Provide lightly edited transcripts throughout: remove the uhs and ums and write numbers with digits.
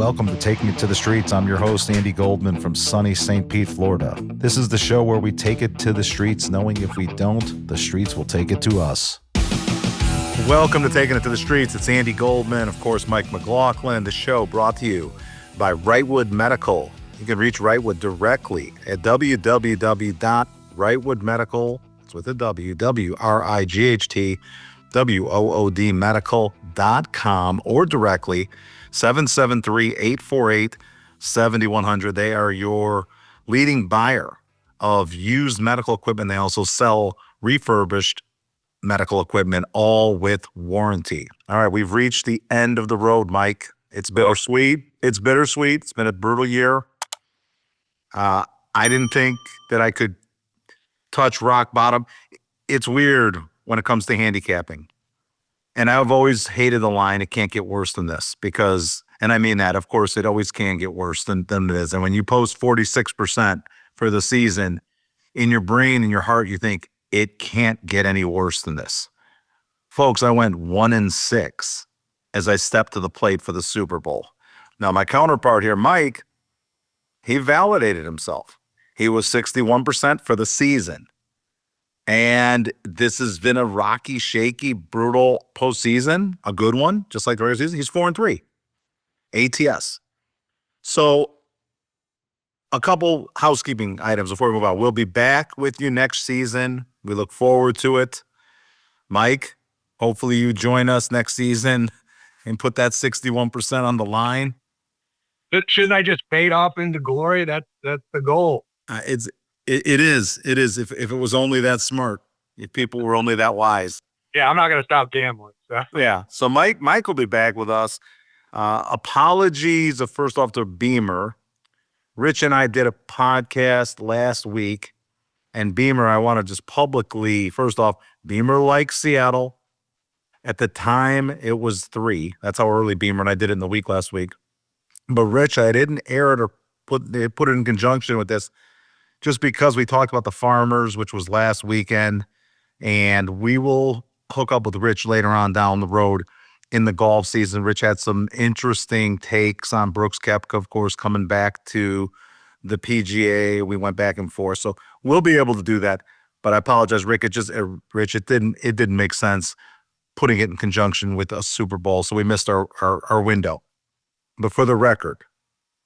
Welcome to Taking It to the Streets. I'm your host, Andy Goldman from sunny St. Pete, Florida. This is the show where we take it to the streets, knowing if we don't, the streets will take it to us. Welcome to Taking It to the Streets. It's Andy Goldman, of course, Mike McLaughlin. The show brought to you by Wrightwood Medical. You can reach Wrightwood directly at www.wrightwoodmedical, it's with a W, W-R-I-G-H-T, W-O-O-D medical.com, or directly 773-848-7100. They are your leading buyer of used medical equipment. They also sell refurbished medical equipment, all with warranty. All right, we've reached the end of the road, Mike. It's bittersweet. It's bittersweet. It's been a brutal year. I didn't think that I could touch rock bottom. It's weird when it comes to handicapping. And I've always hated the line, it can't get worse than this, because, and I mean that, of course, it always can get worse than it is. And when you post 46% for the season, in your brain and your heart, you think it can't get any worse than this. Folks, I went 1-6 as I stepped to the plate for the Super Bowl. Now, my counterpart here, Mike, he validated himself. He was 61% for the season. And this has been a rocky, shaky, brutal postseason, a good one, just like the regular season. He's 4-3, ATS. So a couple housekeeping items before we move on. We'll be back with you next season. We look forward to it. Mike, hopefully you join us next season and put that 61% on the line. Shouldn't I just fade off into glory? That's the goal. It is. If it was only that smart, if people were only that wise. Yeah, I'm not going to stop gambling. So. Yeah. So Mike will be back with us. Apologies, first off, to Beamer. Rich and I did a podcast last week, and Beamer, I want to just publicly, first off, Beamer likes Seattle. At the time, it was 3. That's how early Beamer and I did it in the week last week. But Rich, I didn't air it or put it in conjunction with this, just because we talked about the Farmers, which was last weekend, and we will hook up with Rich later on down the road in the golf season. Rich had some interesting takes on Brooks Koepka, of course, coming back to the PGA. We went back and forth, so we'll be able to do that. But I apologize, Rick. Rich, it didn't make sense putting it in conjunction with a Super Bowl, so we missed our window. But for the record,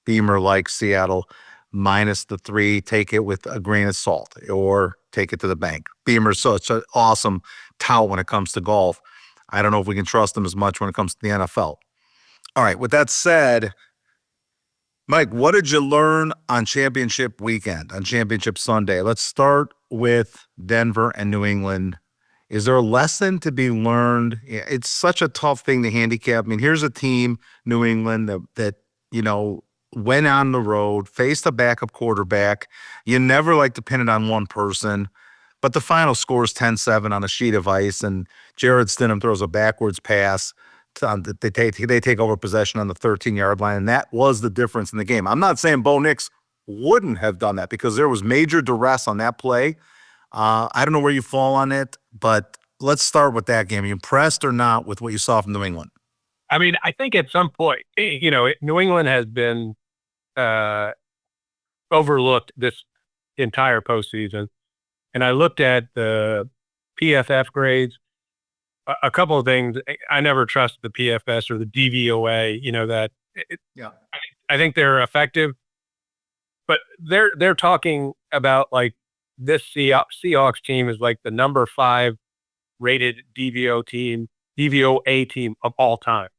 Beamer likes Seattle minus the 3. Take it with a grain of salt or take it to the bank. Beamer's such an awesome tout when it comes to golf. I don't know if we can trust him as much when it comes to the NFL. All right, with that said, Mike, what did you learn on championship weekend, on championship Sunday? Let's start with Denver and New England. Is there a lesson to be learned? It's such a tough thing to handicap. I mean, here's a team, New England, that went on the road, faced a backup quarterback. You never like to pin it on one person, but the final score is 10-7 on a sheet of ice, and Jared Stidham throws a backwards pass. They take over possession on the 13-yard line, and that was the difference in the game. I'm not saying Bo Nix wouldn't have done that, because there was major duress on that play. I don't know where you fall on it, but let's start with that game. Are you impressed or not with what you saw from New England? I mean, I think at some point, New England has been overlooked this entire postseason. And I looked at the PFF grades. A couple of things. I never trust the PFS or the DVOA, I think they're effective, but they're talking about like this Seahawks team is like the number 5 rated DVOA team of all time.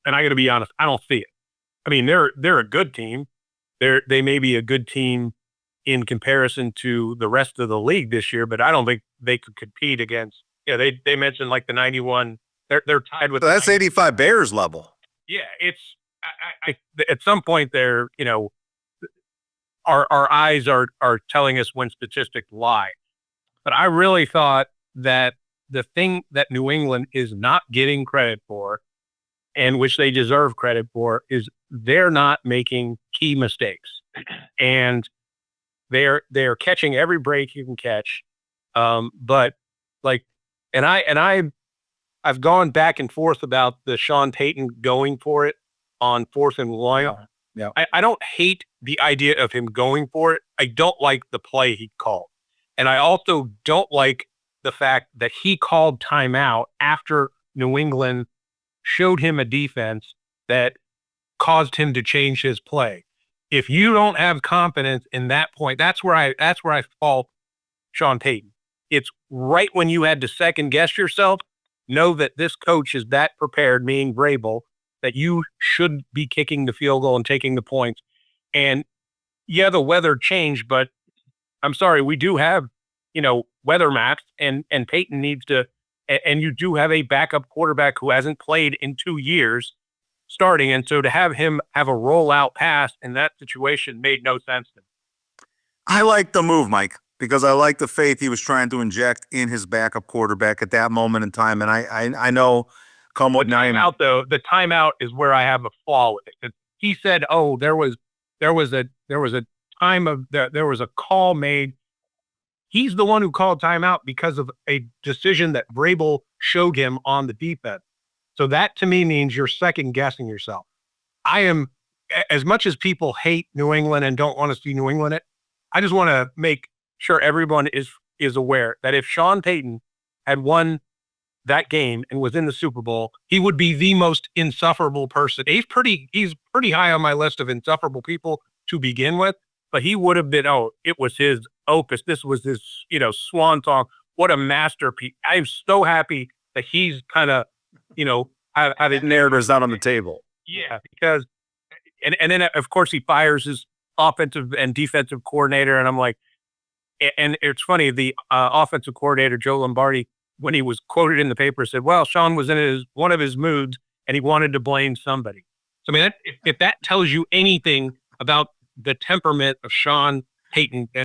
And I got to be honest, I don't see it. I mean, they're a good team. They may be a good team in comparison to the rest of the league this year, but I don't think they could compete against. They mentioned like the 91. They're tied with. So that's 85 Bears level. Yeah, it's. I at some point there, our eyes are telling us when statistics lie. But I really thought that the thing that New England is not getting credit for, and which they deserve credit for, is they're not making key mistakes, and they're catching every break you can catch. But like, I've gone back and forth about the Sean Payton going for it on 4th and 1. Yeah. I don't hate the idea of him going for it. I don't like the play he called. And I also don't like the fact that he called timeout after New England showed him a defense that caused him to change his play. If you don't have confidence in that point, that's where I fault Sean Payton. It's right when you had to second guess yourself, know that this coach is that prepared, meaning Vrabel, that you should be kicking the field goal and taking the points. And yeah, the weather changed, but I'm sorry, we do have, weather maps, and Peyton needs to, and you do have a backup quarterback who hasn't played in 2 years starting. And so to have him have a rollout pass in that situation made no sense to me. I like the move, Mike, because I like the faith he was trying to inject in his backup quarterback at that moment in time. And I know, come what now, Timeout, though, the timeout is where I have a flaw with it. 'Cause he said, "Oh, there was a time of there was a call made." He's the one who called timeout because of a decision that Vrabel showed him on the defense. So that to me means you're second guessing yourself. I am, as much as people hate New England and don't want to see New England I just want to make sure everyone is aware that if Sean Payton had won that game and was in the Super Bowl, he would be the most insufferable person. He's pretty high on my list of insufferable people to begin with, but he would have been, it was his opus. This was his, swan song. What a masterpiece. I'm so happy that he's kind of, had it narrative's not on the table. Yeah, because and then of course he fires his offensive and defensive coordinator, and I'm like, and it's funny, the offensive coordinator Joe Lombardi, when he was quoted in the paper, said, "Well, Sean was in one of his moods, and he wanted to blame somebody." So I mean, if that tells you anything about the temperament of Sean Payton, then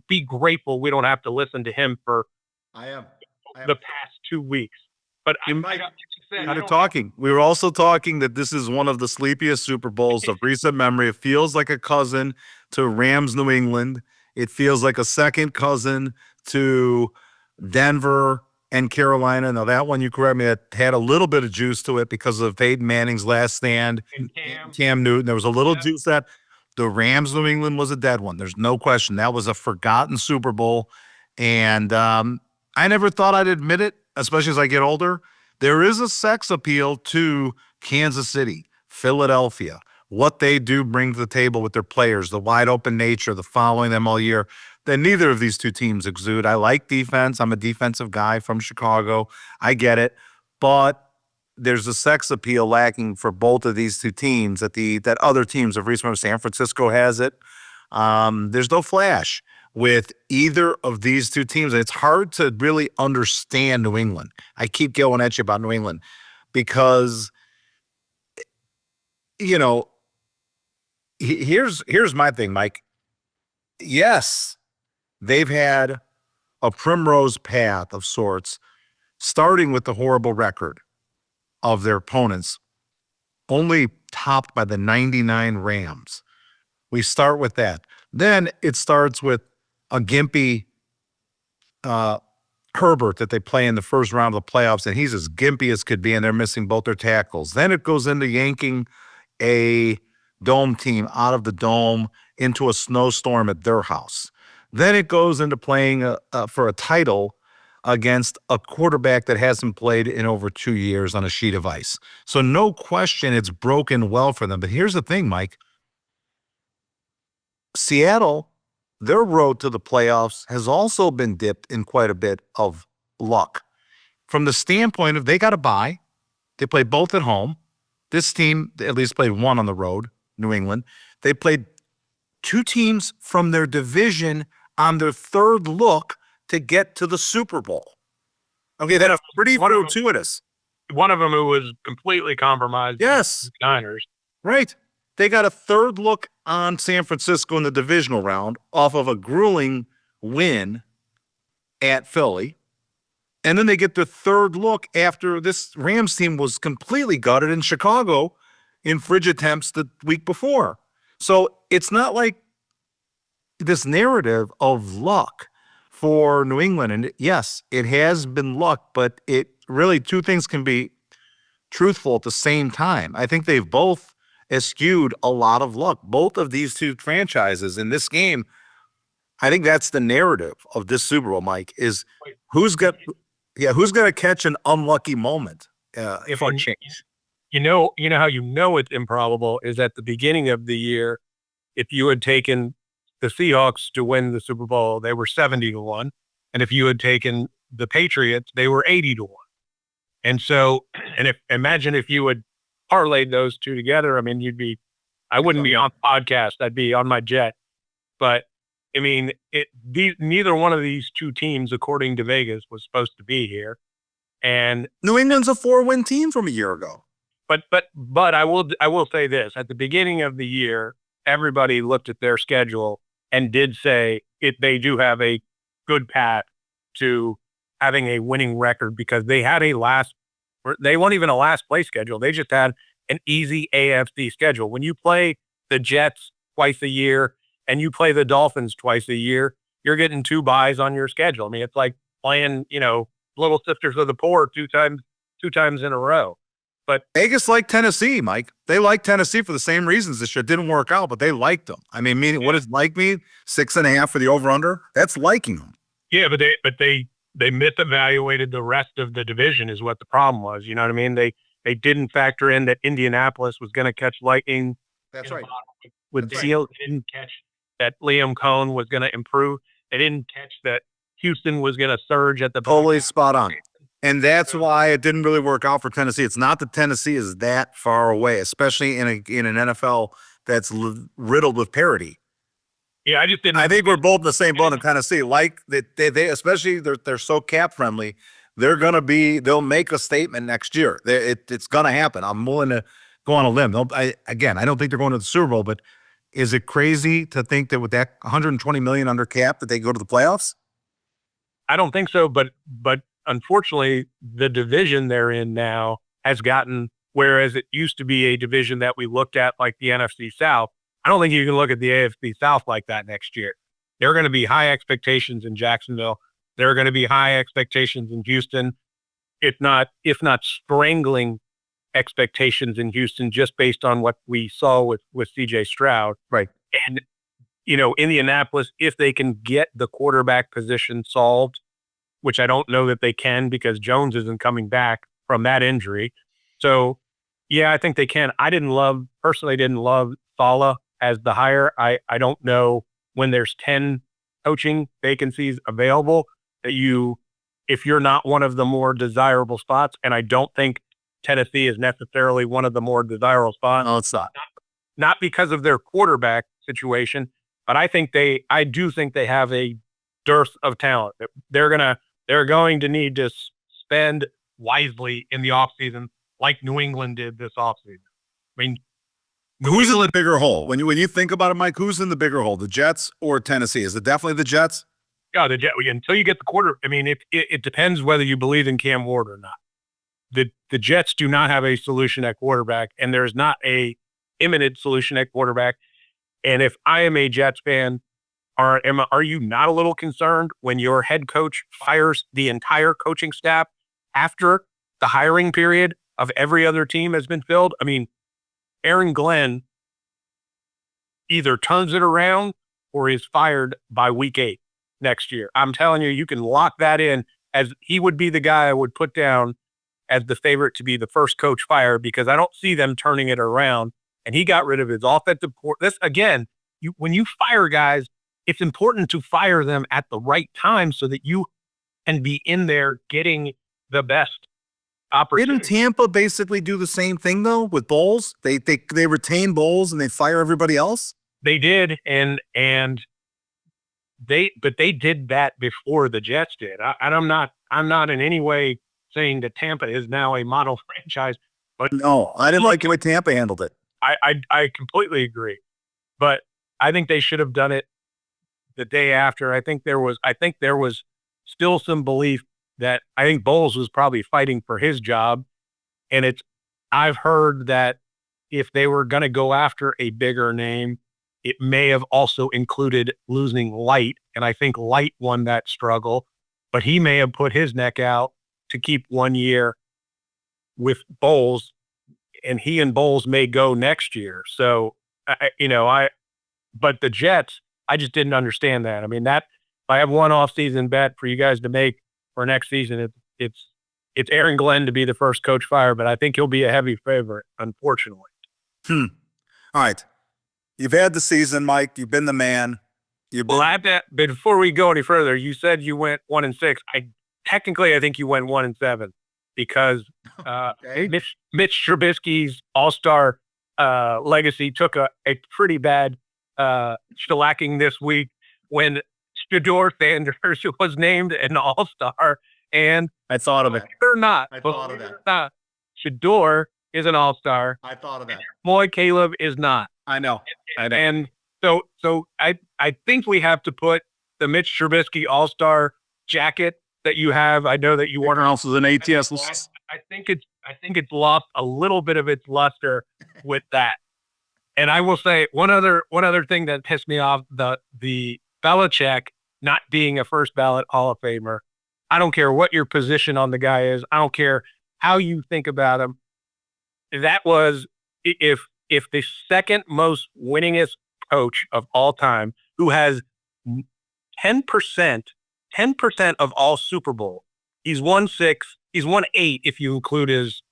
be grateful we don't have to listen to him for I am the past 2 weeks. But we were also talking that this is one of the sleepiest Super Bowls of recent memory. It feels like a cousin to Rams New England. It feels like a second cousin to Denver and Carolina. Now that one, you correct me, it had a little bit of juice to it because of Peyton Manning's last stand. And Cam Newton. There was a little juice that the Rams New England was a dead one. There's no question. That was a forgotten Super Bowl. And I never thought I'd admit it, especially as I get older. There is a sex appeal to Kansas City, Philadelphia, what they do bring to the table with their players, the wide open nature, the following them all year, that neither of these two teams exude. I like defense. I'm a defensive guy from Chicago. I get it. But there's a sex appeal lacking for both of these two teams that other teams of recent memory. San Francisco has it. There's no flash with either of these two teams. It's hard to really understand New England. I keep going at you about New England because, here's my thing, Mike. Yes, they've had a primrose path of sorts, starting with the horrible record of their opponents, only topped by the 99 Rams. We start with that. Then it starts with a gimpy Herbert that they play in the first round of the playoffs, and he's as gimpy as could be, and they're missing both their tackles. Then it goes into yanking a dome team out of the dome into a snowstorm at their house. Then it goes into playing for a title against a quarterback that hasn't played in over 2 years on a sheet of ice. So no question it's broken well for them. But here's the thing, Mike. Seattle, their road to the playoffs has also been dipped in quite a bit of luck. From the standpoint of they got a bye, they played both at home. This team at least played one on the road, New England. They played two teams from their division on their third look to get to the Super Bowl. Okay, that's pretty fortuitous. One of them who was completely compromised. Yes. Niners. Right. They got a third look on San Francisco in the divisional round off of a grueling win at Philly. And then they get their third look after this Rams team was completely gutted in Chicago in frigid temps the week before. So it's not like this narrative of luck for New England. And yes, it has been luck, but it really, two things can be truthful at the same time. I think they've both eschewed a lot of luck. Both of these two franchises in this game, I think that's the narrative of this Super Bowl, Mike, is who's got, who's going to catch an unlucky moment for a change. You know how it's improbable is at the beginning of the year, if you had taken the Seahawks to win the Super Bowl, they were 70-1. And if you had taken the Patriots, they were 80-1. And so, imagine if you had parlayed those two together. I mean, I wouldn't be on the podcast. I'd be on my jet. But I mean, neither one of these two teams, according to Vegas, was supposed to be here. And New England's a 4-win team from a year ago. But I will say this: at the beginning of the year, everybody looked at their schedule and did say they do have a good path to having a winning record because they had they weren't even a last place schedule. They just had an easy AFC schedule. When you play the Jets twice a year and you play the Dolphins twice a year, you're getting 2 byes on your schedule. I mean, it's like playing, Little Sisters of the Poor two times in a row. But Vegas liked Tennessee, Mike. They liked Tennessee for the same reasons this year. It didn't work out, but they liked them. I mean, what does like mean? 6.5 for the over/under? That's liking them. Yeah, but they misevaluated the rest of the division is what the problem was. You know what I mean? They didn't factor in that Indianapolis was going to catch lightning. That's right. With Seal, they didn't catch that Liam Cohn was going to improve. They didn't catch that Houston was going to surge at the totally spot on. And that's why it didn't really work out for Tennessee. It's not that Tennessee is that far away, especially in an NFL that's riddled with parity. Yeah, I just didn't. I think we're both in the same boat in Tennessee. Like they especially they're so cap friendly. They'll make a statement next year. It's gonna happen. I'm willing to go on a limb. I don't think they're going to the Super Bowl, but is it crazy to think that with that 120 million under cap that they go to the playoffs? I don't think so, but unfortunately, the division they're in now has gotten, whereas it used to be a division that we looked at like the NFC South, I don't think you can look at the AFC South like that next year. There are going to be high expectations in Jacksonville. There are going to be high expectations in Houston, if not strangling expectations in Houston, just based on what we saw with CJ Stroud. Right. And, Indianapolis, if they can get the quarterback position solved, which I don't know that they can because Jones isn't coming back from that injury. So, yeah, I think they can. I personally didn't love Saleh as the hire. I don't know when there's 10 coaching vacancies available that if you're not one of the more desirable spots, and I don't think Tennessee is necessarily one of the more desirable spots. No, it's not. Not because of their quarterback situation, but I do think they have a dearth of talent. They're going to need to spend wisely in the offseason like New England did this offseason. I mean, who's in the bigger hole? When you think about it, Mike, who's in the bigger hole, the Jets or Tennessee? Is it definitely the Jets? Yeah, the Jets. Until you get the quarter, I mean, it depends whether you believe in Cam Ward or not. The Jets do not have a solution at quarterback, and there's not a imminent solution at quarterback. And if I am a Jets fan, are you not a little concerned when your head coach fires the entire coaching staff after the hiring period of every other team has been filled? I mean, Aaron Glenn either turns it around or is fired by week 8 next year. I'm telling you, you can lock that in as he would be the guy I would put down as the favorite to be the first coach fired because I don't see them turning it around. And he got rid of his offensive port. This again, when you fire guys, it's important to fire them at the right time so that you can be in there getting the best opportunity. Didn't Tampa basically do the same thing though with Bowles? They retain Bowles and they fire everybody else. They did, and they did that before the Jets did. I'm not in any way saying that Tampa is now a model franchise, but no, I didn't like the way Tampa handled it. I completely agree, but I think they should have done it the day after. I think there was still some belief that I think Bowles was probably fighting for his job, and I've heard that if they were going to go after a bigger name, it may have also included losing Light, and I think Light won that struggle, but he may have put his neck out to keep 1 year with Bowles. and he and Bowles may go next year. So, but the Jets, I just didn't understand that. I mean, if I have one off-season bet for you guys to make for next season, it's Aaron Glenn to be the first coach fired, but I think he'll be a heavy favorite, unfortunately. All right. You've had the season, Mike. You've been the man. Well, I have to, before we go any further, you said you went 1-6. I think you went 1-7 because Okay. Mitch Trubisky's all-star legacy took a pretty bad shellacking this week when Shedeur Sanders was named an all-star. And I thought of it. or not, I thought of that. not, Shedeur is an all-star. I thought of that. Boy, Caleb is not. I know. And so I think we have to put the Mitch Trubisky all-star jacket that you have. I know that you Warner want. else is an ATS. I think it's lost a little bit of its luster with that. And I will say one other thing that pissed me off, the Belichick not being a first ballot Hall of Famer. I don't care what your position on the guy is. I don't care how you think about him. That was if the second most winningest coach of all time, who has 10% of all Super Bowl. He's won 6. He's won 8 if you include his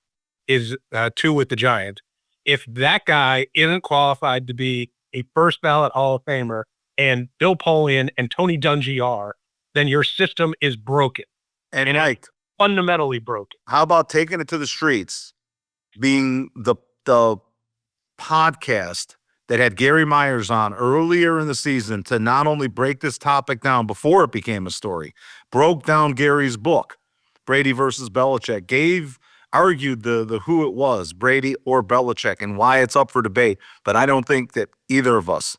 2 with the Giants. If that guy isn't qualified to be a first ballot Hall of Famer, and Bill Polian and Tony Dungy are, then your system is broken. And Mike, Fundamentally broken. how about taking it to the streets, being the podcast that had Gary Myers on earlier in the season to not only break this topic down before it became a story, broke down Gary's book, Brady versus Belichick, argued the who it was, Brady or Belichick, and why it's up for debate. But I don't think that either of us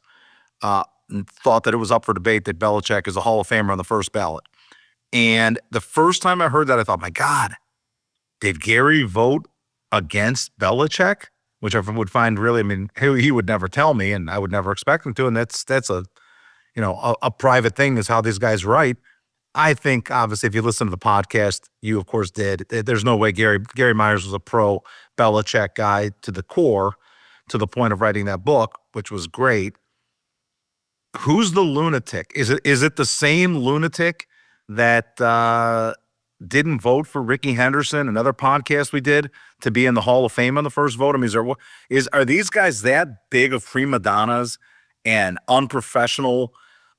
thought that it was up for debate that Belichick is a Hall of Famer on the first ballot. And the first time I heard that, I thought, my God, did Gary vote against Belichick? Which I would find really, I mean, he would never tell me, and I would never expect him to. And that's a private thing, is how these guys write. I think, obviously, if you listen to the podcast, you, of course, did. There's no way Gary Myers was a pro Belichick guy to the core, to the point of writing that book, which was great. Who's the lunatic? Is it the same lunatic that didn't vote for Ricky Henderson, another podcast we did, to be in the Hall of Fame on the first vote? I mean, are these guys that big of prima donnas and unprofessional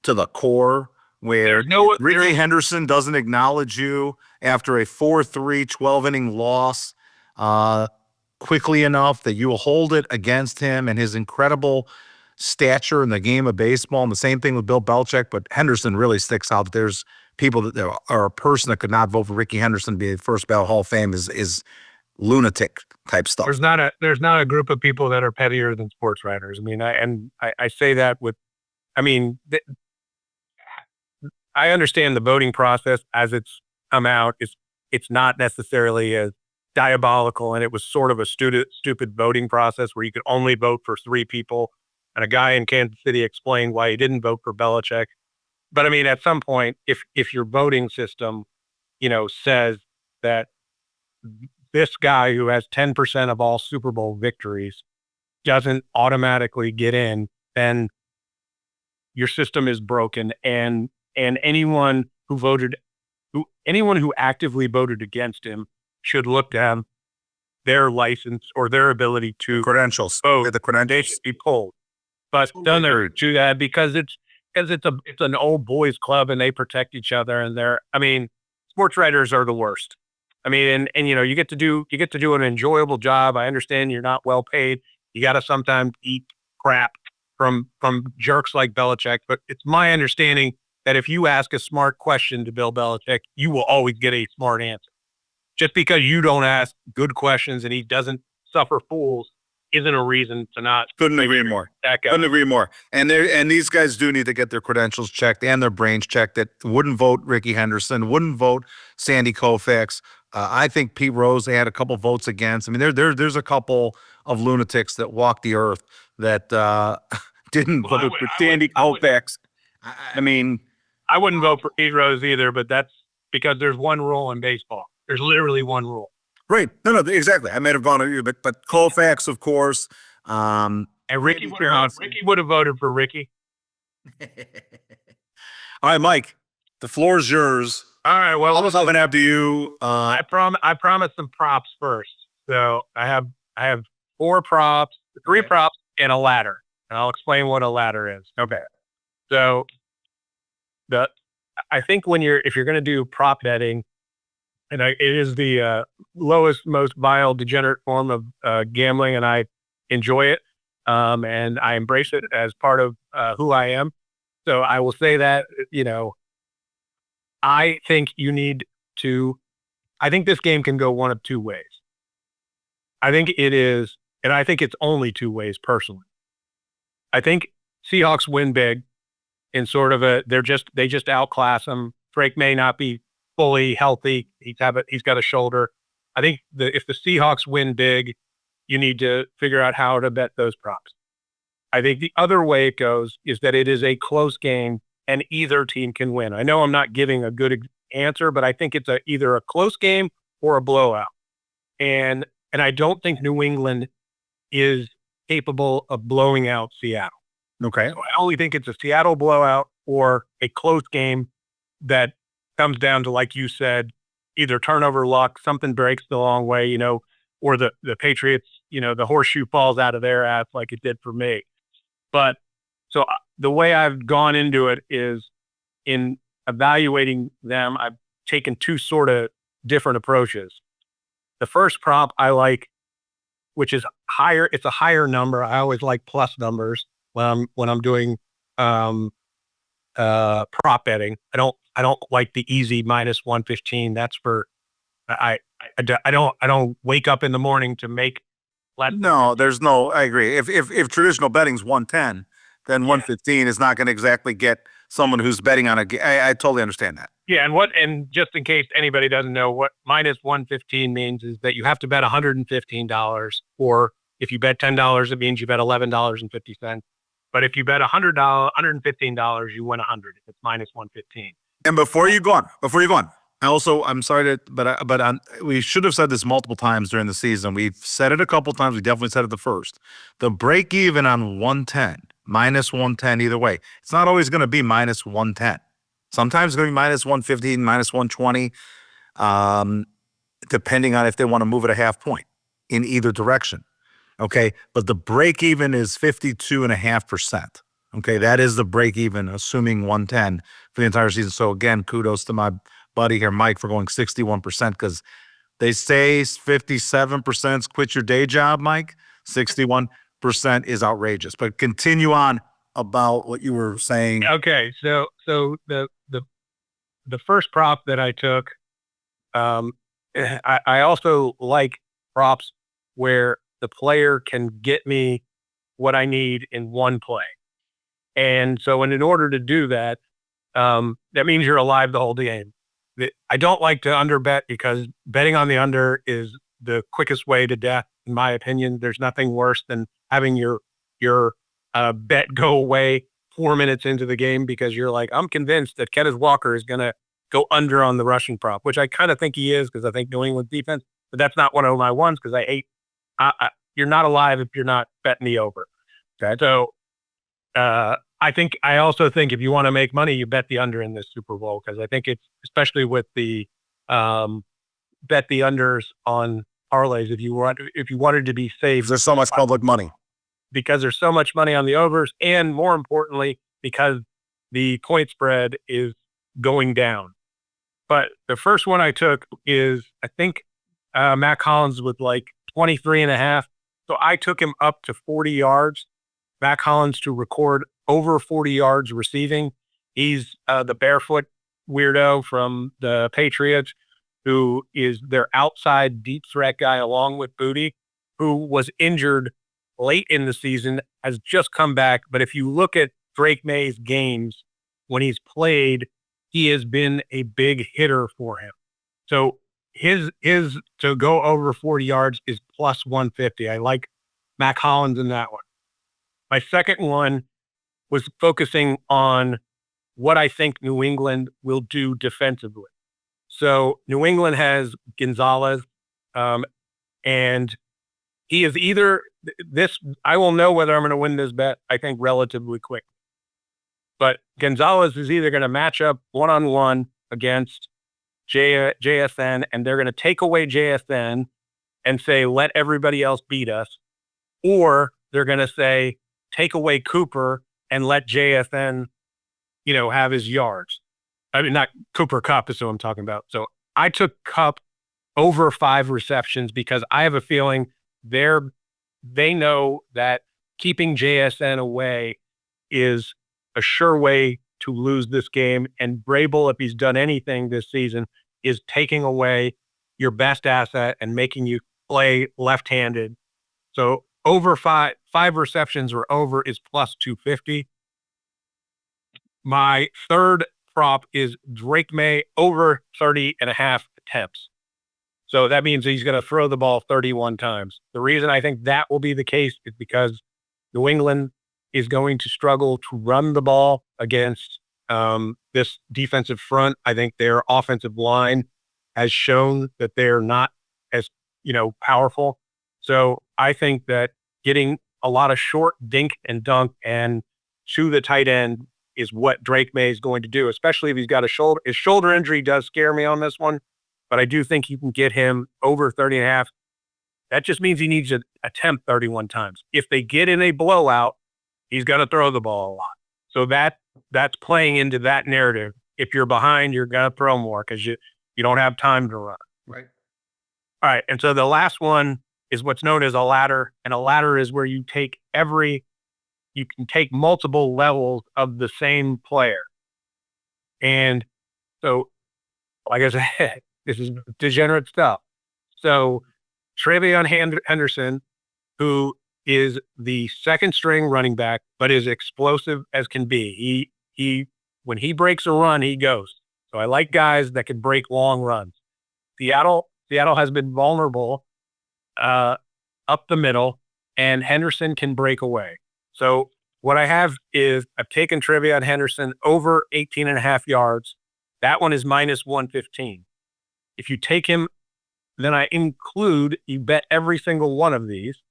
to the core, where Ricky Henderson doesn't acknowledge you after a 4-3 12-inning loss quickly enough that you will hold it against him and his incredible stature in the game of baseball? And the same thing with Bill Belichick, but Henderson really sticks out. There's people that are a person that could not vote for Ricky Henderson to be the first ballot Hall of Fame is lunatic type stuff. There's not a group of people that are pettier than sports writers. I mean, I say that with, I mean, I understand the voting process as it's come out. It's not necessarily as diabolical, and it was sort of a stupid voting process where you could only vote for 3 people. And a guy in Kansas City explained why he didn't vote for Belichick. But I mean, at some point, if your voting system, says that this guy who has 10% of all Super Bowl victories doesn't automatically get in, then your system is broken. And anyone who actively voted against him should look down their license or their ability to Credentials. vote. The credentials. Be pulled. But don't do that because it's an old boys club and they protect each other, and sports writers are the worst. I mean, and you get to do an enjoyable job. I understand you're not well paid. You got to sometimes eat crap from jerks like Belichick, but it's my understanding that if you ask a smart question to Bill Belichick, you will always get a smart answer. Just because you don't ask good questions and he doesn't suffer fools isn't a reason to not. Couldn't agree more. Couldn't agree more. And these guys do need to get their credentials checked and their brains checked. That wouldn't vote Ricky Henderson, wouldn't vote Sandy Koufax. I think Pete Rose, they had a couple votes against. I mean, there's a couple of lunatics that walk the earth that didn't vote for Sandy Koufax. I mean, I wouldn't vote for Pete Rose either, but that's because there's one rule in baseball. There's literally one rule. Right. No, exactly. I may have gone to you, but Colfax, of course. And Ricky Ricky would have voted for Ricky. All right, Mike, the floor is yours. All right. Well, Almost open after you. I promise some props first. So I have 4 props, 3 props, and a ladder. And I'll explain what a ladder is. Okay. So I think if you're going to do prop betting, and it is the lowest, most vile, degenerate form of gambling, and I enjoy it, and I embrace it as part of who I am. So I will say that I think you need to. I think this game can go one of 2 ways. I think it is, and I think it's only 2 ways personally. I think Seahawks win big in sort of they just outclass them. Drake may not be fully healthy. He's got a shoulder. I think if the Seahawks win big, you need to figure out how to bet those props. I think the other way it goes is that it is a close game and either team can win. I know I'm not giving a good answer, but I think it's either a close game or a blowout. And I don't think New England is capable of blowing out Seattle. Okay. So I only think it's a Seattle blowout or a close game that comes down to, like you said, either turnover luck, something breaks the long way, or the Patriots, the horseshoe falls out of their ass like it did for me. But so the way I've gone into it is in evaluating them, I've taken 2 sort of different approaches. The first prop I like, which is higher, it's a higher number. I always like plus numbers when I'm doing prop betting. I don't like the easy -115. That's for I don't wake up in the morning to make. No, there's no. I agree. If traditional betting's 110, then 115 is not going to exactly get someone who's betting on I totally understand that. Yeah, and just in case anybody doesn't know what -115 means, is that you have to bet $115, or if you bet $10, it means you bet $11.50. But if you bet $115, you win 100. If it's -115. And before you go on, I'm sorry but we should have said this multiple times during the season. We've said it a couple times. We definitely said it the first. The break even on 110, -110 either way. It's not always going to be -110. Sometimes it's going to be -115, -120, depending on if they want to move it a half point in either direction. Okay. But the break even is 52.5%. Okay. That is the break even, assuming 110 for the entire season. So again, kudos to my buddy here, Mike, for going 61%, because they say 57% quit your day job, Mike. 61% is outrageous. But continue on about what you were saying. Okay. So the first prop that I took, I also like props where the player can get me what I need in one play. And so in order to do that, that means you're alive the whole game. I don't like to underbet, because betting on the under is the quickest way to death, in my opinion. There's nothing worse than having your bet go away 4 minutes into the game because you're like, I'm convinced that Kenneth Walker is going to go under on the rushing prop, which I kind of think he is, because I think New England defense, but that's not one of my ones, because I hate, you're not alive if you're not betting the over. Okay. So, I also think if you want to make money, you bet the under in this Super Bowl, because I think it's, especially with the bet the unders on parlays, if you wanted to be safe. There's so much public money. Because there's so much money on the overs, and more importantly, because the point spread is going down. But the first one I took is, I think, Matt Collins with like 23.5. So I took him up to 40 yards. Matt Collins to record over 40 yards receiving. He's the barefoot weirdo from the Patriots, who is their outside deep threat guy, along with Booty, who was injured late in the season, has just come back. But if you look at Drake May's games, when he's played, he has been a big hitter for him. So his to go over 40 yards is plus 150. I like Matt Collins in that one. My second one was focusing on what I think New England will do defensively. So New England has Gonzalez, And he is either this, I will know whether I'm going to win this bet, I think, relatively quick. But Gonzalez is either going to match up one-on-one against JSN, and they're going to take away JSN and say, let everybody else beat us. Or they're going to say, take away Cooper and let JSN, have his yards. I mean, not Cooper Kupp is what I'm talking about. So I took Kupp over 5 receptions because I have a feeling they know that keeping JSN away is a sure way to lose this game. And Vrabel, if he's done anything this season, is taking away your best asset and making you play left-handed. So over five receptions or over is plus 250. My third prop is Drake May over 30.5 attempts. So that means he's going to throw the ball 31 times. The reason I think that will be the case is because New England is going to struggle to run the ball against this defensive front. I think their offensive line has shown that they're not as, powerful. So I think that getting a lot of short dink and dunk and to the tight end is what Drake May is going to do, especially if he's got his shoulder injury does scare me on this one, but I do think you can get him over 30.5. That just means he needs to attempt 31 times. If they get in a blowout, he's going to throw the ball a lot. So that's playing into that narrative. If you're behind, you're going to throw more because you don't have time to run. Right. All right. And so the last one is what's known as a ladder. And a ladder is where you can take multiple levels of the same player. And so, like I said, this is degenerate stuff. So Travion Henderson, who is the second string running back, but is explosive as can be. He when he breaks a run, he goes. So I like guys that can break long runs. Seattle has been vulnerable up the middle, and Henderson can break away. So what I have is I've taken Travion Henderson over 18.5 yards. That one is minus 115. If you take him, then you bet every single one of these.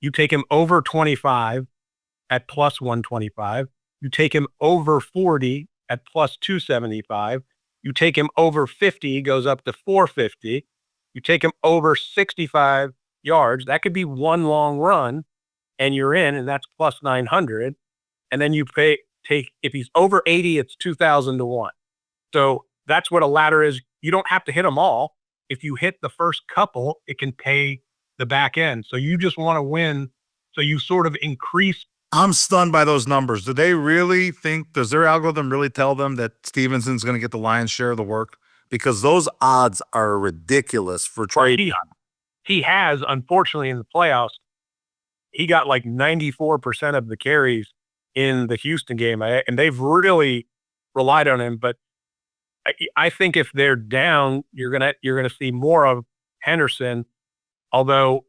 You take him over 25 at plus 125. You take him over 40 at plus 275. You take him over 50, goes up to 450. You take him over 65 yards. That could be one long run, and you're in, and that's plus 900. And then you if he's over 80, it's 2,000 to 1. So that's what a ladder is. You don't have to hit them all. If you hit the first couple, it can pay the back end. So you just want to win. So you sort of increase. I'm stunned by those numbers. Do they really think, does their algorithm really tell them that Stevenson's going to get the lion's share of the work? Because those odds are ridiculous for trading. He has, unfortunately, in the playoffs, he got like 94% of the carries in the Houston game. And they've really relied on him. But I think if they're down, you're gonna see more of Henderson. Although,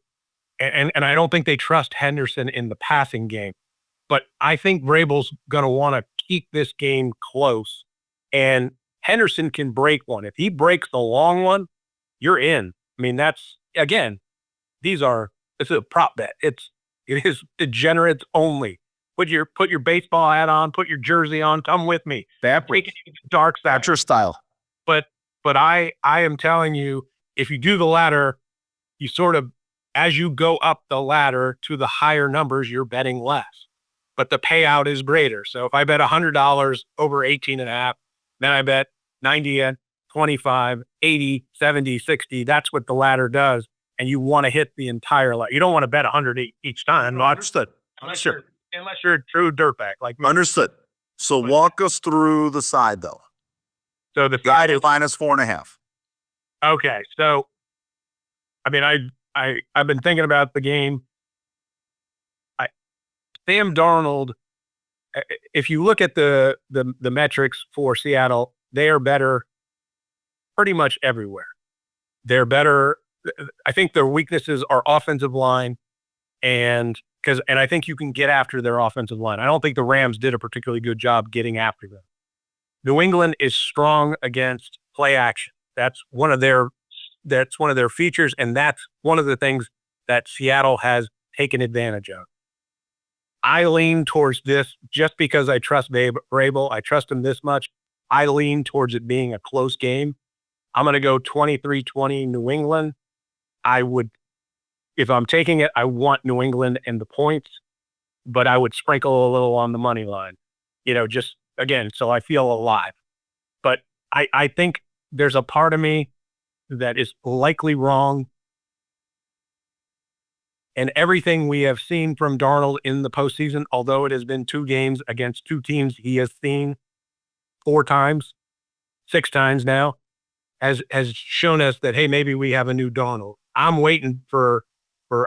and I don't think they trust Henderson in the passing game. But I think Vrabel's gonna want to keep this game close, and Henderson can break one. If he breaks the long one, you're in. I mean, that's again, it's a prop bet. It is degenerates only. Put your baseball hat on, put your jersey on, come with me. Take it to the dark side. That's your style. But I am telling you, if you do the ladder, you sort of, as you go up the ladder to the higher numbers, you're betting less. But the payout is greater. So if I bet $100 over 18.5, then I bet 90 at 25, 80, 70, 60. That's what the ladder does. And you want to hit the entire ladder. You don't want to bet 100 each time. No, understood. Unless you're a true dirtbag like me. Understood. So walk us through the side, though. So the Guide is minus 4.5. Okay. So, I mean, I've been thinking about the game. Sam Darnold, if you look at the metrics for Seattle, they are better pretty much everywhere. They're better. I think their weaknesses are offensive line, and I think you can get after their offensive line. I don't think the Rams did a particularly good job getting after them. New England is strong against play action. That's one of their That's one of their features, and that's one of the things that Seattle has taken advantage of. I lean towards this just because I trust Vrabel. I trust him this much. I lean towards it being a close game. I'm going to go 23-20 New England. I would, if I'm taking it, I want New England and the points, but I would sprinkle a little on the money line, just again, so I feel alive. But I think there's a part of me that is likely wrong. And everything we have seen from Darnold in the postseason, although it has been 2 games against 2 teams he has seen 4 times, 6 times now, has shown us that, hey, maybe we have a new Darnold. I'm waiting for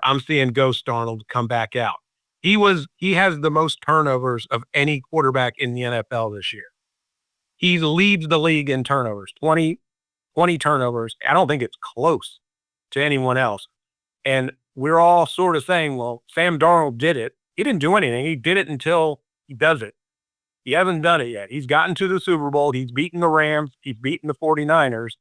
I'm seeing Ghost Darnold come back out. He has the most turnovers of any quarterback in the NFL this year. He leads the league in turnovers, 20 turnovers. I don't think it's close to anyone else. And we're all sort of saying, well, Sam Darnold did it. He didn't do anything. He did it until he does it. He hasn't done it yet. He's gotten to the Super Bowl. He's beaten the Rams. He's beaten the 49ers.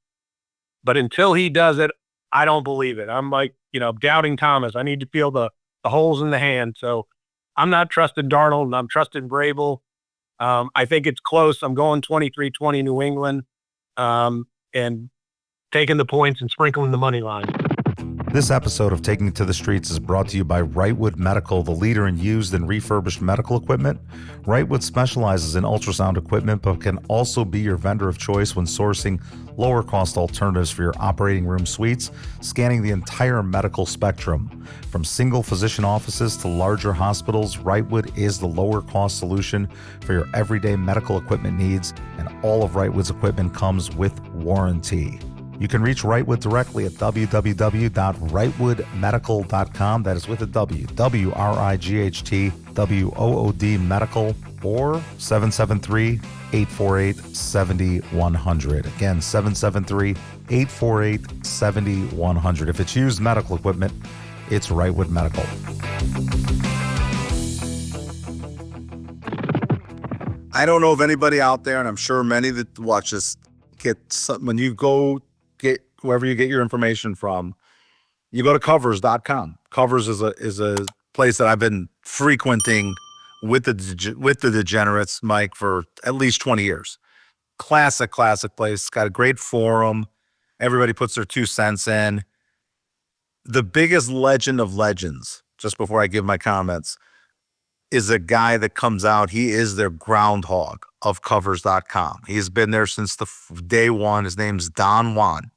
But until he does it, I don't believe it. I'm like, doubting Thomas. I need to feel the holes in the hand. So I'm not trusting Darnold, and I'm trusting Vrabel. I think it's close. I'm going 23-20 New England, and taking the points and sprinkling the money line. This episode of Taking It to the Streets is brought to you by Wrightwood Medical, the leader in used and refurbished medical equipment. Wrightwood specializes in ultrasound equipment, but can also be your vendor of choice when sourcing lower-cost alternatives for your operating room suites, scanning the entire medical spectrum. From single physician offices to larger hospitals, Wrightwood is the lower-cost solution for your everyday medical equipment needs, and all of Wrightwood's equipment comes with warranty. You can reach Wrightwood directly at www.wrightwoodmedical.com. That is with a W, WRIGHTWOOD medical, or 773-848-7100. Again, 773-848-7100. If it's used medical equipment, it's Wrightwood Medical. I don't know of anybody out there, and I'm sure many that watch this when you go get wherever you get your information from, you go to covers.com. Covers is a place that I've been frequenting with the degenerates, Mike, for at least 20 years. Classic place. Got a great forum. Everybody puts their 2 cents in. The biggest legend of legends, just before I give my comments, is a guy that comes out. He is their groundhog of covers.com. He's been there since the day one. His name's Don Juan.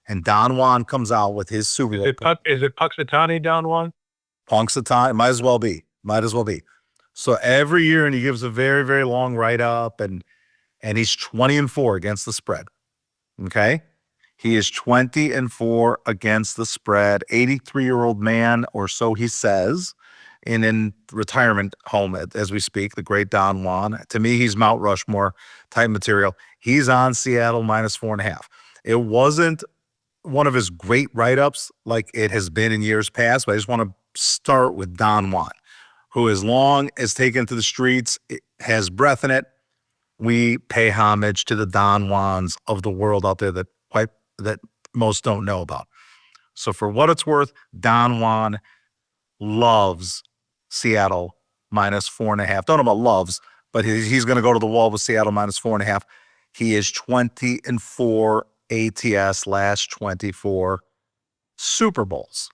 And Don Juan comes out with his Super Bowl. Is it Punxsutawney Don Juan? Punxsutawney, might as well be. So every year, and he gives a very, very long write-up, and he's 20-4 against the spread. Okay? He is 20-4 against the spread. 83-year-old man, or so he says, in retirement home as we speak, the great Don Juan. To me, he's Mount Rushmore type material. He's on Seattle -4.5. It wasn't one of his great write-ups like it has been in years past, but I just want to start with Don Juan, who as long as taken to the streets, has breath in it. We pay homage to the Don Juans of the world out there that most don't know about. So for what it's worth, Don Juan loves Seattle -4.5. Don't know about loves, but he's going to go to the wall with Seattle -4.5. He is 20-4 ATS last 24 Super Bowls.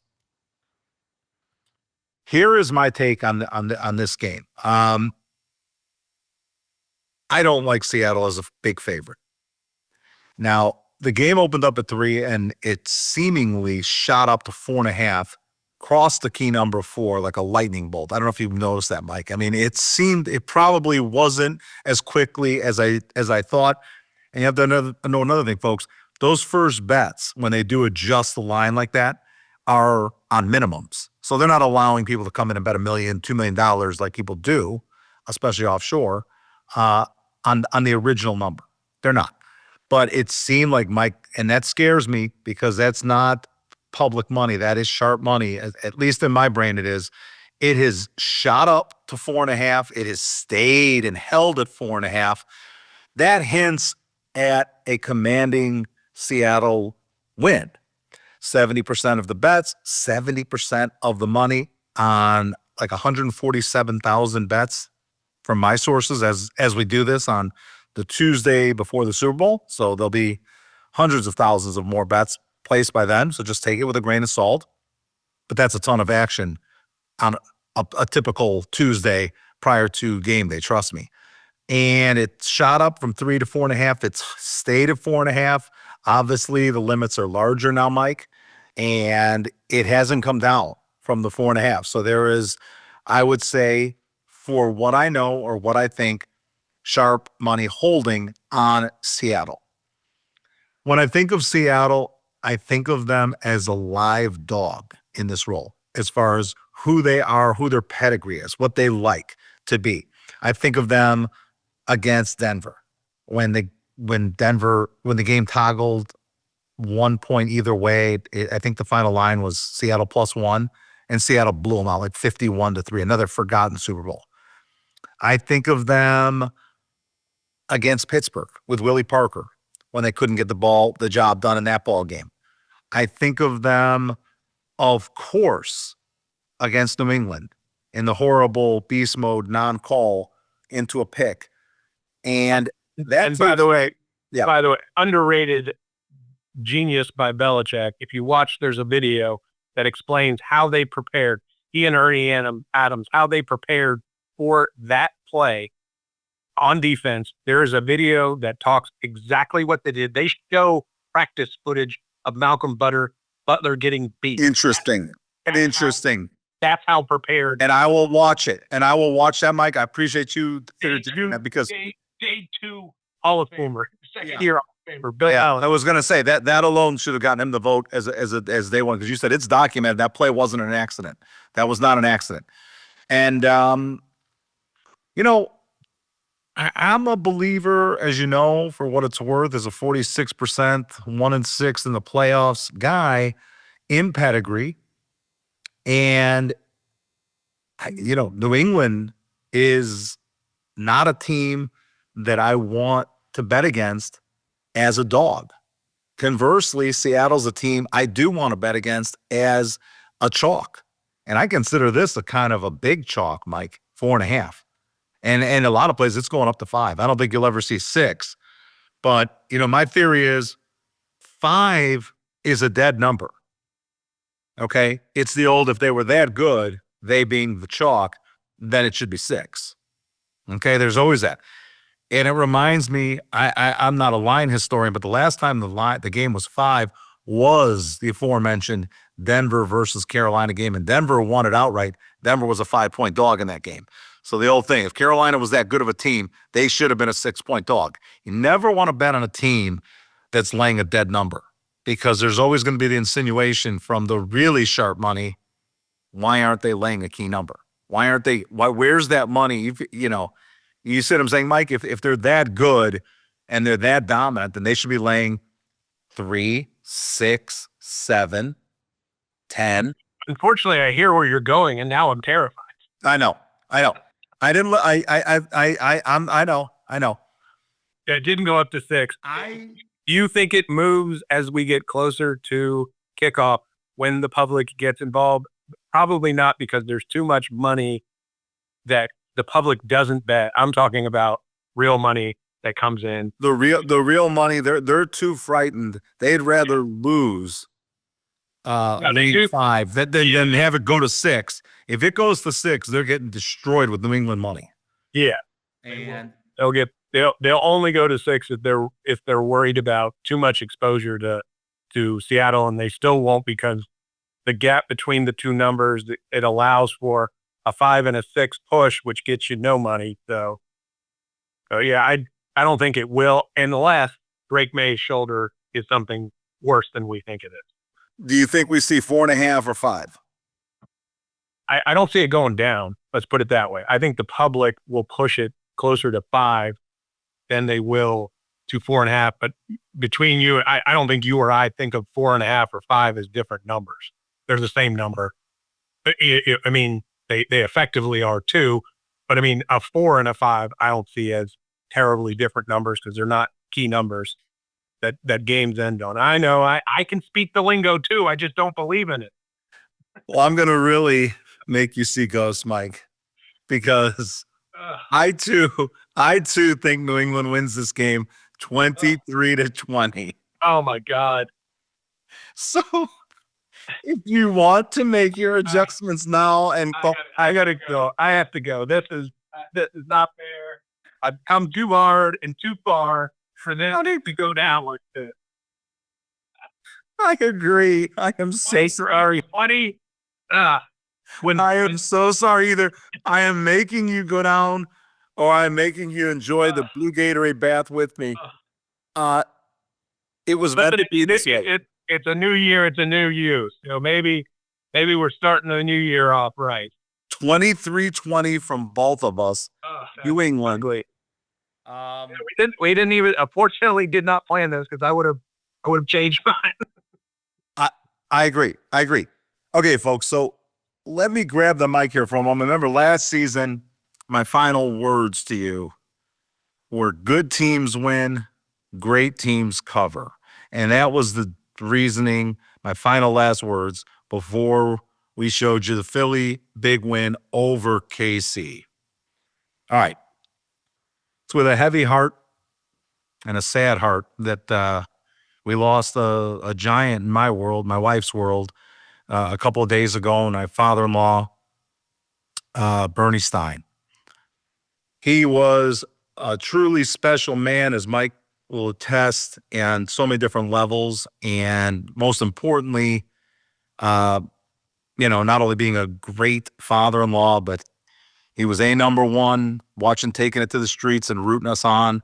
Here is my take on this game. I don't like Seattle as a big favorite. Now, the game opened up at 3, and it seemingly shot up to 4.5. Crossed the key number of 4 like a lightning bolt. I don't know if you've noticed that, Mike. I mean, it probably wasn't as quickly as I thought. And you have to know another thing, folks. Those first bets, when they do adjust the line like that, are on minimums. So they're not allowing people to come in and bet $1 million, $2 million like people do, especially offshore, on the original number. They're not. But it seemed like Mike, and that scares me because that's not public money. That is sharp money. At least in my brain, it is. It has shot up to 4.5. It has stayed and held at 4.5. That hints at a commanding Seattle win. 70% of the bets, 70% of the money on like 147,000 bets from my sources as we do this on the Tuesday before the Super Bowl. So there'll be hundreds of thousands of more bets placed by then. So just take it with a grain of salt. But that's a ton of action on a typical Tuesday prior to game day, trust me. And it shot up from 3 to 4.5. It's stayed at 4.5. Obviously, the limits are larger now, Mike, and it hasn't come down from the 4.5. So there is, I would say, for what I know or what I think, sharp money holding on Seattle. When I think of Seattle, I think of them as a live dog in this role, as far as who they are, who their pedigree is, what they like to be. I think of them against Denver when the game toggled 1 point either way. I think the final line was Seattle +1, and Seattle blew them out like 51-3, another forgotten Super Bowl. I think of them against Pittsburgh with Willie Parker when they couldn't get the job done in that ball game. I think of them, of course, against New England in the horrible beast mode non-call into a pick. And by the way, yeah. Underrated genius by Belichick. If you watch, there's a video that explains how they prepared, he and Ernie Adams, how they prepared for that play on defense. There is a video that talks exactly what they did. They show practice footage of Malcolm Butler getting beat. Interesting. That's how prepared. And I will watch it. And I will watch that, Mike. I appreciate you doing that because day 2 Hall of Famer, second year Hall of Famer, Bill yeah, Allen. I was going to say that alone should have gotten him the vote as day one, because you said it's documented. That play wasn't an accident. That was not an accident. And, I'm a believer, as you know, for what it's worth, as a 46%, 1-6 in the playoffs guy in pedigree. And, New England is not a team that I want to bet against as a dog. Conversely, Seattle's a team I do want to bet against as a chalk. And I consider this a kind of a big chalk, Mike, 4.5. And a lot of places, it's going up to 5. I don't think you'll ever see 6. But, my theory is 5 is a dead number. Okay? It's the old, if they were that good, they being the chalk, then it should be 6. Okay? There's always that. And it reminds me, I'm not a line historian, but the last time the game was 5 was the aforementioned Denver versus Carolina game, and Denver won it outright. Denver was a 5-point dog in that game. So the old thing, if Carolina was that good of a team, they should have been a 6-point dog. You never want to bet on a team that's laying a dead number, because there's always going to be the insinuation from the really sharp money, why aren't they laying a key number? Where's that money? You see what I'm saying, Mike? If they're that good and they're that dominant, then they should be laying 3, 6, 7, 10. Unfortunately, I hear where you're going, and now I'm terrified. I know. I didn't. I know. It didn't go up to 6. Do you think it moves as we get closer to kickoff when the public gets involved? Probably not, because there's too much money that the public doesn't bet. I'm talking about real money that comes in. The real money. They're too frightened. They'd rather lose. They do 5 than have it go to 6. If it goes to 6, they're getting destroyed with New England money. Yeah, And they'll only go to 6 if they're worried about too much exposure to Seattle, and they still won't, because the gap between the two numbers, it allows for a 5 and a 6 push, which gets you no money. So yeah, I don't think it will, unless Drake May's shoulder is something worse than we think it is. do you think we see 4.5 or 5? I don't see it going down. Let's put it that way. I think the public will push it closer to 5 than they will to 4.5. But between you, I don't think you or I think of 4.5 or 5 as different numbers. They're the same number. I mean, they effectively are too. But I mean, a 4 and a 5, I don't see as terribly different numbers, because they're not key numbers. that games end on. I know I can speak the lingo too. I just don't believe in it. Well, I'm going to really make you see ghosts, Mike, because I too think New England wins this game 23-20. Oh my God. So if you want to make your adjustments now and I gotta go. I have to go. This is not fair. I've come too hard and too far for them to go down like this. I agree. I am so sorry. 20. When I am so sorry. Either I am making you go down or I'm making you enjoy the blue Gatorade bath with me. It was meant to be this way. It's a new year. It's a new you. So maybe we're starting the new year off right. 23-20 from both of us. New England. We didn't even, unfortunately, did not plan this because I would have changed mine. I agree. Okay, folks. So let me grab the mic here for a moment. Remember last season, my final words to you were good teams win, great teams cover. And that was the reasoning, my final last words before we showed you the Philly big win over KC. All right. It's with a heavy heart and a sad heart that we lost a giant in my world, my wife's world, a couple of days ago, and my father-in-law, Bernie Stein. He was a truly special man, as Mike will attest, and so many different levels. And most importantly, not only being a great father-in-law, but he was number one, taking it to the streets and rooting us on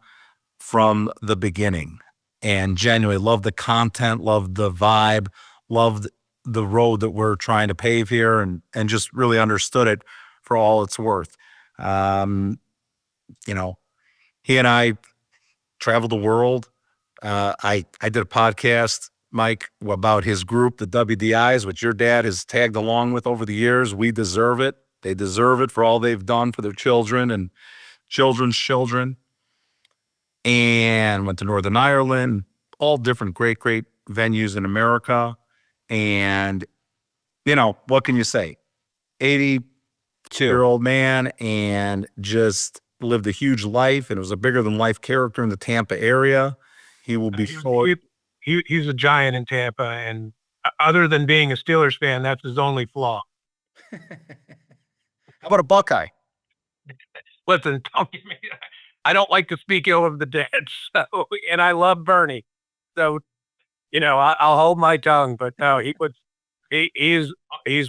from the beginning. And genuinely loved the content, loved the vibe, loved the road that we're trying to pave here, and just really understood it for all it's worth. He and I traveled the world. I did a podcast, Mike, about his group, the WDIs, which your dad has tagged along with over the years. We deserve it. They deserve it for all they've done for their children and children's children. And went to Northern Ireland, all different great venues in America. And, what can you say? 82-year-old man, and just lived a huge life, and was a bigger than life character in the Tampa area. He will be he's a giant in Tampa, and other than being a Steelers fan, that's his only flaw. How about a Buckeye? Listen, don't give me that. I don't like to speak ill of the dead, and I love Bernie. So, I'll hold my tongue, but no, he's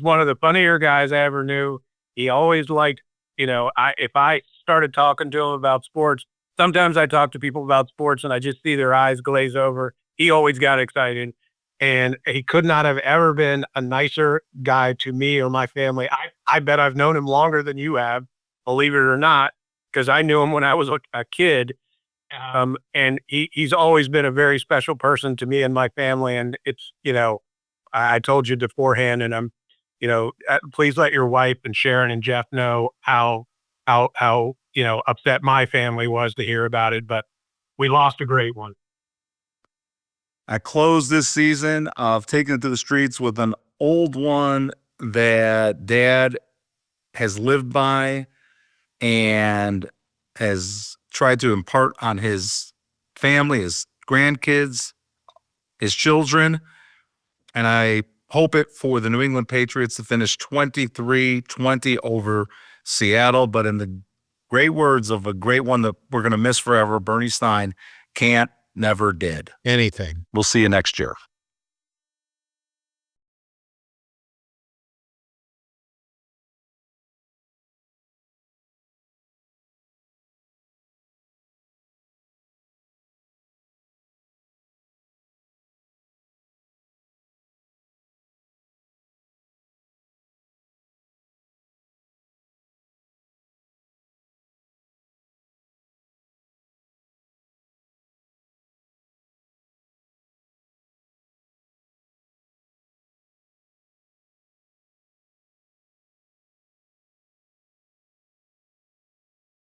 one of the funnier guys I ever knew. He always liked, if I started talking to him about sports, sometimes I talk to people about sports and I just see their eyes glaze over. He always got excited, and he could not have ever been a nicer guy to me or my family. I bet I've known him longer than you have, believe it or not, because I knew him when I was a kid. And he's always been a very special person to me and my family. And it's, I told you beforehand, and I'm, please let your wife and Sharon and Jeff know how upset my family was to hear about it, but we lost a great one. I closed this season of Taking It to the Streets with an old one that Dad has lived by and has tried to impart on his family, his grandkids, his children. And I hope it for the New England Patriots to finish 23-20 over Seattle. But in the great words of a great one that we're going to miss forever, Bernie Stein, can't, never did. Anything. We'll see you next year.